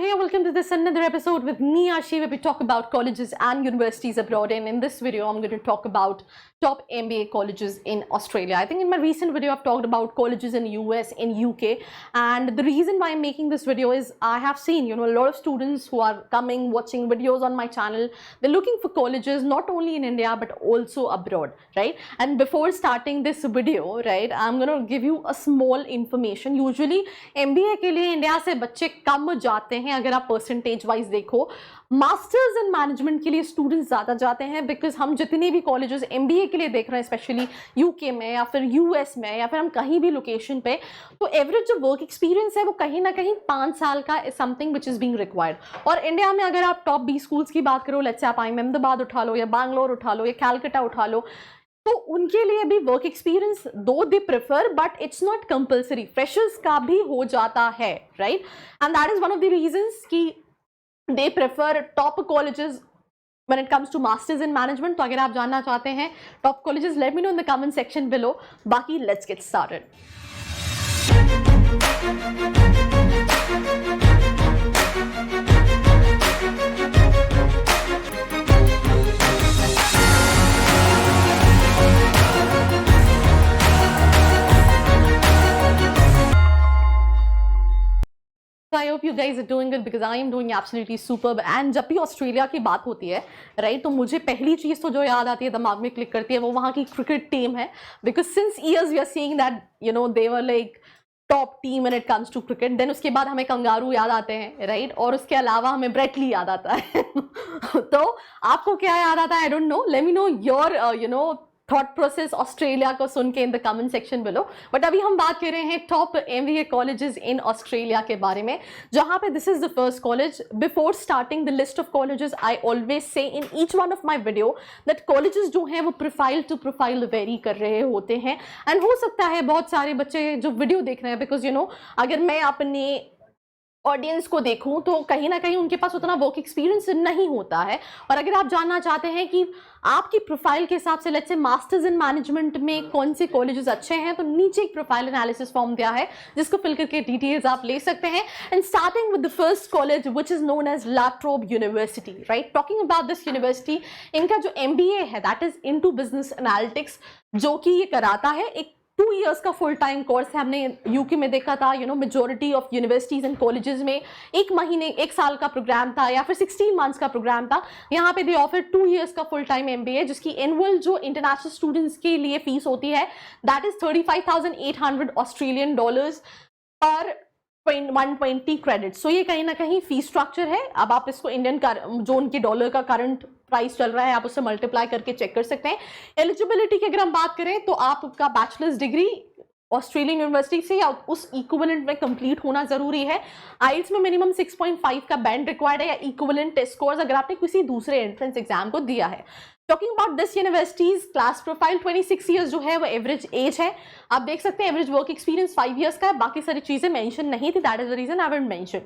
hey, welcome to this another episode with me, Ashi, where we talk about colleges and universities abroad. And in this video, I'm going to talk about top MBA colleges in Australia. I think in my recent video, I've talked about colleges in US, in UK. And the reason why I'm making this video is I have seen, a lot of students who are coming, watching videos on my channel. They're looking for colleges, not only in India, but also abroad, right? And before starting this video, right, I'm going to give you a small information. Usually, MBA के लिए India से बच्चे कम जाते हैं अगर आप percentage wise देखो. Masters in management के लिए स्टूडेंट्स ज़्यादा जाते हैं बिकॉज हम जितने भी कॉलेजेस MBA के लिए देख रहे हैं, स्पेशली यूके में या फिर US में या फिर हम कहीं भी लोकेशन पे, तो एवरेज जो वर्क एक्सपीरियंस है वो कहीं ना कहीं 5 साल का is something which is being required. और इंडिया में अगर आप टॉप 20 स्कूल्स की बात करो, लेट्स से आप अहमदाबाद उठा लो या बैंगलोर उठा लो या कैलकाटा उठा लो, तो उनके लिए भी work experience though they prefer, but it's not compulsory. Freshers का भी हो जाता है, right? And that is one of the reasons कि they prefer top colleges when it comes to masters in management. तो अगर आप जानना चाहते हैं top colleges, let me know in the comment section below. बाकी let's get started. I hope you guys are doing good because I am doing absolutely superb. And जब भी Australia की बात होती है, राइट, तो मुझे पहली चीज़ तो जो याद आती है, दिमाग में क्लिक करती है, वो वहाँ की क्रिकेट टीम है. Because since years we are seeing that they were like top team when it comes to cricket. Then उसके बाद हमें कंगारू याद आते हैं, राइट, और उसके अलावा हमें ब्रेटली याद आता है. तो आपको क्या याद आता है? I don't know. Late me know your thought process Australia को सुन के इन the comment section below. But अभी हम बात कर रहे हैं top MBA colleges in Australia के बारे में, जहां पे this is the first college. Before starting the list of colleges, I always say in each one of my video that colleges जो हैं वो प्रोफाइल टू प्रोफाइल वेरी कर रहे होते हैं. एंड हो सकता है बहुत सारे बच्चे जो वीडियो देख रहे हैं, बिकॉज अगर मैं अपने ऑडियंस को देखूं तो कहीं ना कहीं उनके पास उतना वर्क एक्सपीरियंस नहीं होता है. और अगर आप जानना चाहते हैं कि आपकी प्रोफाइल के हिसाब से, let's say masters in management में कौन से कॉलेजेस अच्छे हैं, तो नीचे एक प्रोफाइल एनालिसिस फॉर्म दिया है जिसको फिल करके डिटेल्स आप ले सकते हैं. And starting with the first college which is known as La Trobe university, right. Talking about this university, इनका जो MBA है that is into business analytics, जो कि ये कराता है. एक 2 years का फुल टाइम कोर्स है. हमने यूके में देखा था, majority of universities and colleges में 1 साल का प्रोग्राम था या फिर 16 months का प्रोग्राम था. यहाँ पे दे ऑफर 2 years का फुल टाइम MBA, जिसकी एनुअल जो इंटरनेशनल स्टूडेंट्स के लिए फीस होती है दैट इज $35,800 ऑस्ट्रेलियन डॉलर्स पर 120 क्रेडिट्स. सो ये कहीं ना कहीं फीस स्ट्रक्चर है. अब आप इसको इंडियन जो उनके डॉलर का करंट प्राइस चल रहा है, आप उससे मल्टीप्लाई करके चेक कर सकते हैं. एलिजिबिलिटी की अगर हम बात करें तो आपका बैचलर्स डिग्री ऑस्ट्रेलियन यूनिवर्सिटी से या उस इक्विवेलेंट में कंप्लीट होना जरूरी है. आइल्स में मिनिमम 6.5 का बैंड रिक्वायर्ड है या इक्विवेलेंट टेस्ट स्कोर्स अगर आपने किसी दूसरे एंट्रेंस एग्जाम को दिया है. Talking about this universities class profile, 26 years जो है वो एवरेज एज है. आप देख सकते हैं एवरेज वर्क एक्सपीरियंस 5 years का है. बाकी सारी चीजें मेंशन नहीं थी, that is the reason I will mention.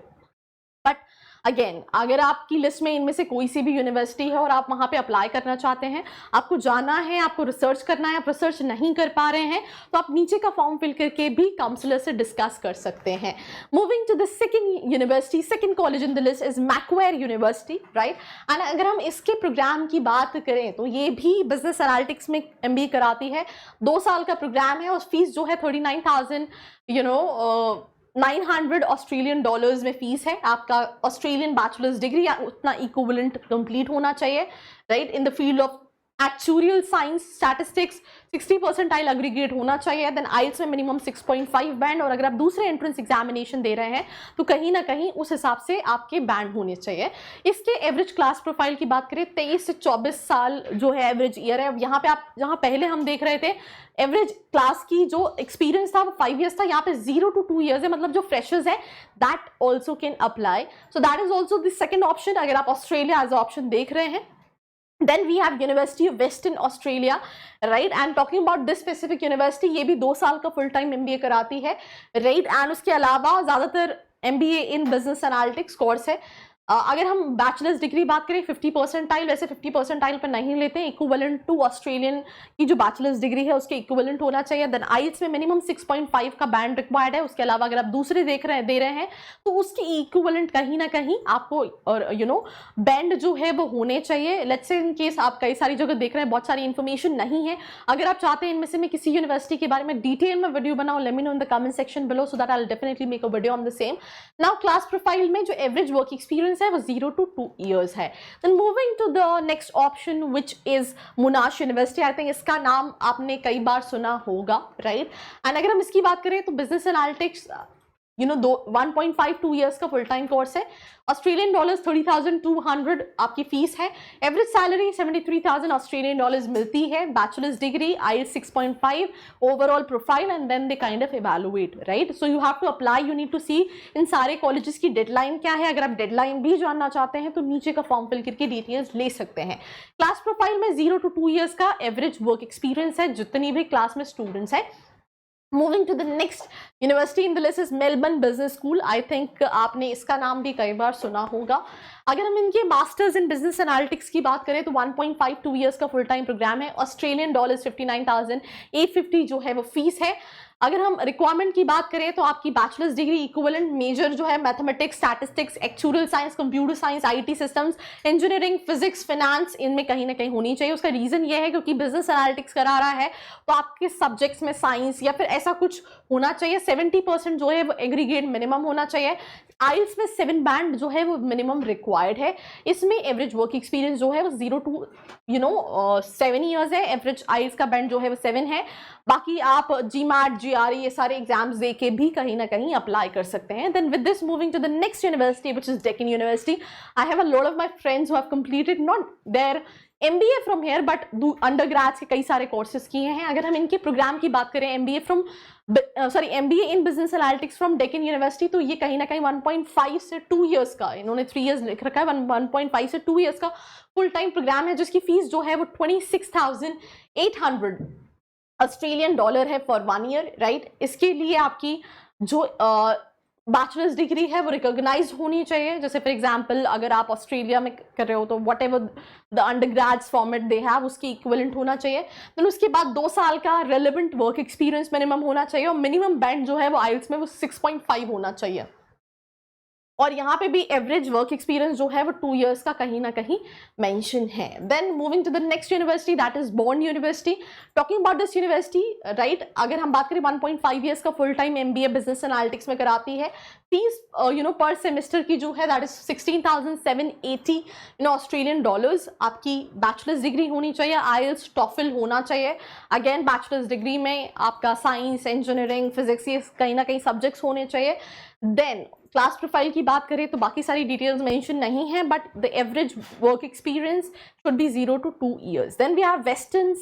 But again, अगर आपकी लिस्ट में इनमें से कोई सी भी यूनिवर्सिटी है और आप वहाँ पे अप्लाई करना चाहते हैं, आपको जाना है, आपको रिसर्च करना है, आप रिसर्च नहीं कर पा रहे हैं, तो आप नीचे का फॉर्म फिल करके भी काउंसलर से डिस्कस कर सकते हैं. Moving to the second university, second college in the list is Macquarie university, right. And अगर हम इसके प्रोग्राम की बात करें तो ये भी बिजनेस एनालिटिक्स में MBA कराती है. 2 साल का प्रोग्राम है और फीस जो है 39,900 ऑस्ट्रेलियन डॉलर्स में फीस है. आपका ऑस्ट्रेलियन बैचलर्स डिग्री या उतना इक्विवेलेंट कंप्लीट होना चाहिए, right, in the field of actuarial science, statistics 60 percentile aggregate होना चाहिए. देन आइल्स में मिनिमम 6.5 बैंड. और अगर आप दूसरे एंट्रेंस एग्जामिनेशन दे रहे हैं तो कहीं ना कहीं उस हिसाब से आपके बैंड होने चाहिए. इसके एवरेज क्लास प्रोफाइल की बात करें, 23 से 24 साल जो है एवरेज ईयर है. यहाँ पे आप, जहाँ पहले हम देख रहे थे एवरेज क्लास की जो एक्सपीरियंस था वो 5 years था, यहाँ पे 0 to 2 years है. मतलब जो फ्रेशर्स है that also can apply. So that is also the second option अगर आप ऑस्ट्रेलिया एज ऑप्शन देख रहे हैं. Then we have University of Western Australia, right? And talking about this specific university, ये भी 2 साल का फुल टाइम MBA कराती है, right? And उसके अलावा ज़्यादातर MBA in Business Analytics course है. अगर हम बैचलर्स डिग्री बात करें 50 परसेंटाइल, वैसे 50 परसेंटाइल पर नहीं लेते हैं, इक्विवेलेंट टू ऑस्ट्रेलियन की जो बैचलर्स डिग्री है उसके इक्विवेलेंट होना चाहिए। देन आइल्स में मिनिमम 6.5 का बैंड रिक्वायर्ड है। उसके अलावा अगर आप दूसरे दे रहे हैं तो उसकी इक्विवेलेंट कहीं ना कहीं आपको और बैंड जो है वो होने चाहिए। लेट्स से इन केस आप कई सारी जगह देख रहे हैं, बहुत सारी इन्फॉर्मेशन नहीं है, अगर आप चाहते हैं इनमें से मैं किसी यूनिवर्सिटी के बारे में डिटेल में वीडियो बनाऊं, late me know in the comment section below so that I will definitely make a video on the same. Now class profile में जो एवरेज वर्क एक्सपीरियंस है वो 0 to 2 years है। Then moving to the next option which is Monash University, I think इसका नाम आपने कई बार सुना होगा, राइट? एंड अगर हम इसकी बात करें तो बिजनेस एनालिटिक्स 1.52 years का फुल टाइम कोर्स है। ऑस्ट्रेलियन डॉलर्स 30,200 आपकी फीस है। एवरेज सैलरी 73,000 ऑस्ट्रेलियन डॉलर्स मिलती है। Bachelor's degree, IELTS 6.5, overall profile and then they kind of evaluate, right? So you have to apply, you need to see इन सारे colleges की deadline क्या है। अगर आप डेडलाइन भी जानना चाहते हैं तो नीचे का फॉर्म फिल करके डिटेल्स ले सकते हैं। क्लास प्रोफाइल में 0 to 2 years का एवरेज वर्क एक्सपीरियंस है जितनी भी क्लास में स्टूडेंट्स है। Moving to the next university in the list is Melbourne Business School. I think आपने इसका नाम भी कई बार सुना होगा। अगर हम इनके मास्टर्स इन बिजनेस एनालिटिक्स की बात करें तो 1.52 years का फुल टाइम प्रोग्राम है। ऑस्ट्रेलियन डॉलर्स 59,850 जो है वो फीस है। अगर हम रिक्वायरमेंट की बात करें तो आपकी बैचलर्स डिग्री इक्विवेलेंट मेजर जो है mathematics, statistics, actual science, computer science, IT systems, engineering, physics, finance, इनमें कहीं ना कहीं होनी चाहिए। उसका रीजन ये है क्योंकि बिजनेस एनालिटिक्स करा रहा है तो आपके सब्जेक्ट्स में साइंस या फिर ऐसा कुछ होना चाहिए। 70% जो है वो एग्रीगेट मिनिमम होना चाहिए। आइल्स में 7 बैंड जो है वो मिनिमम रिक्वायर्ड है। इसमें एवरेज वर्क एक्सपीरियंस जो है वो 0 to 7 years है। एवरेज आइल्स का बैंड जो है वो 7 है। बाकी आप GMAT, GRE ये सारे एग्जाम्स दे के भी कहीं ना कहीं अप्लाई कर सकते हैं। Then with this moving to the next university which is Deccan university. I have a lot of my friends who have completed not there MBA from here but undergrads के कई सारे कोर्सेज किए हैं। अगर हम इनके प्रोग्राम की बात करें MBA in business analytics from Deccan university तो ये कहीं ना कहीं 1.5 से 2 years का, इन्होंने 3 years लिख रखा है, 1.5 से 2 years का फुल टाइम प्रोग्राम है जिसकी फीस जो है वो 26,800 ऑस्ट्रेलियन डॉलर है फॉर 1 year, राइट? इसके लिए आपकी जो बैचलर्स डिग्री है वो रिकॉग्नाइज होनी चाहिए। जैसे फॉर एग्जांपल अगर आप ऑस्ट्रेलिया में कर रहे हो तो whatever the undergrads format they have उसकी इक्विवेलेंट होना चाहिए। देन उसके बाद 2 साल का रेलेवेंट वर्क एक्सपीरियंस मिनिमम होना चाहिए और मिनिमम बैंड जो है वो आइल्स में वो 6.5 होना चाहिए। और यहाँ पे भी एवरेज वर्क एक्सपीरियंस जो है वो 2 years का कहीं ना कहीं मेंशन है। Then moving to the next university that is बॉर्न university. Talking about this university, right, अगर हम बात करें 1.5 years का full time MBA business analytics में कराती है। फीस पर सेमेस्टर की जो है दैट इज 16,780 ऑस्ट्रेलियन डॉलर्स। आपकी बैचलर्स डिग्री होनी चाहिए, IELTS, TOEFL होना चाहिए। अगेन बैचलर्स डिग्री में आपका साइंस, इंजीनियरिंग, फिजिक्स ये कहीं ना कहीं सब्जेक्ट्स होने चाहिए। देन क्लास प्रोफाइल की बात करें तो बाकी सारी डिटेल्स मेंशन नहीं है but the average work experience should be 0 to 2 years. Then we have Western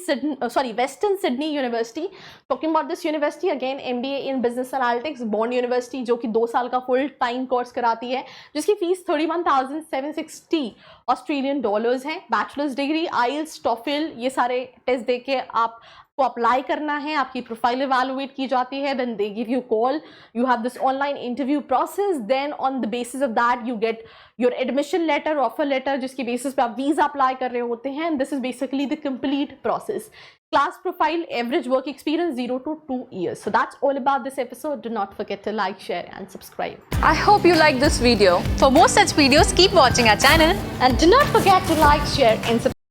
Sydney University. Talking about this university again, MBA in Business Analytics, Bond University जो कि 2 साल का फुल टाइम कोर्स कराती है जिसकी fees 31,760 Australian dollars है। Bachelor's degree, IELTS, TOEFL ये सारे टेस्ट दे के आप को अप्लाई करना है। आपकी प्रोफाइल इवैल्यूएट की जाती है, then they give you call, you have this online interview process, then on the basis of that you get your admission letter, offer letter जिसकी बेसिस पे आप वीजा अप्लाई कर रहे होते हैं। This is basically the complete process. Class profile, average work experience 0 to 2 years. So that's all about this episode. Do not forget to like, share and subscribe. I hope you like this video. For more such videos, keep watching our channel And do not forget to like, share and subscribe.